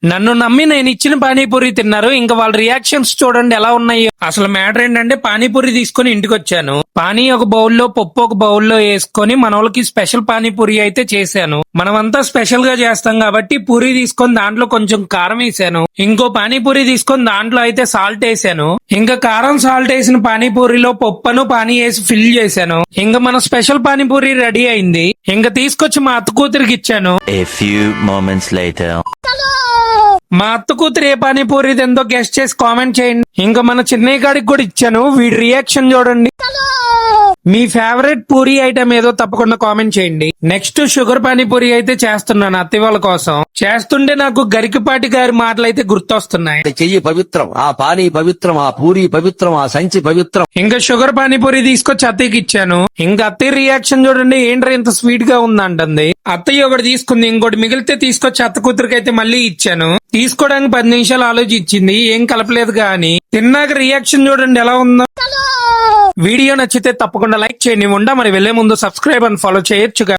నన్ను నమ్మి నేను ఇచ్చిన పానీపూరి తిన్నారు. ఇంకా వాళ్ళ రియాక్షన్స్ చూడండి ఎలా ఉన్నాయో. అసలు మ్యాటర్ ఏంటంటే పానీపూరి తీసుకుని ఇంటికి వచ్చాను. పానీ ఒక బౌల్లో, పప్పు ఒక బౌల్లో వేసుకొని మన వాళ్ళకి స్పెషల్ పానీపూరి అయితే చేశాను. మనమంతా స్పెషల్ గా చేస్తాం కాబట్టి పూరి తీసుకొని దాంట్లో కొంచెం కారం వేసాను. ఇంకో పానీపూరి తీసుకొని దాంట్లో అయితే సాల్ట్ వేసాను. ఇంకా కారం సాల్ట్ వేసిన పానీపూరిలో పప్పును పానీ వేసి ఫిల్ చేశాను. ఇంకా మన స్పెషల్ పానీపూరి రెడీ అయింది. ఇంకా తీసుకొచ్చి మా అత్త కూతురికి ఇచ్చాను. A few moments later. మా అత్త కూతురు ఏ పానీపూరి ఎంతో గెస్ట్ చేసి కామెంట్ చేయండి. ఇంకా మన చిన్నయ్య గాడికి కూడా ఇచ్చాను. వీడి రియాక్షన్ చూడండి. మీ ఫేవరెట్ పూరి ఐటమ్ ఏదో తప్పకుండా కామెంట్ చేయండి. నెక్స్ట్ షుగర్ పానీపూరి అయితే చేస్తున్నాను అత్తయ్య వాళ్ళ కోసం. చేస్తుంటే నాకు గరికపాటి గారి మాటలు అయితే గుర్తొస్తున్నాయి. చెయ్యి పవిత్రం, ఆ పానీ పవిత్రం, ఆ పూరి పవిత్రం, ఆ సంచి పవిత్రం. ఇంకా షుగర్ పానీపూరి తీసుకొచ్చి అత్తయ్యకి ఇచ్చాను. ఇంకా అత్తయ్య రియాక్షన్ చూడండి. ఏంట్రా ఇంత స్వీట్ గా ఉందంటుంది. అత్తయ్య ఒకటి తీసుకుంది. ఇంకోటి మిగిలితే తీసుకొచ్చి అత్త కూతురికి అయితే మళ్ళీ ఇచ్చాను. తీసుకోవడానికి 10 నిమిషాలు ఆలోచించింది. ఏం కలపలేదు కానీ తిన్నాక రియాక్షన్ చూడండి ఎలా ఉందో. వీడియో నచ్చితే తప్పకుండా లైక్ చేయండి. ఉండా మరి వెళ్లే ముందు సబ్స్క్రైబ్ అండ్ ఫాలో చేయొచ్చుగా.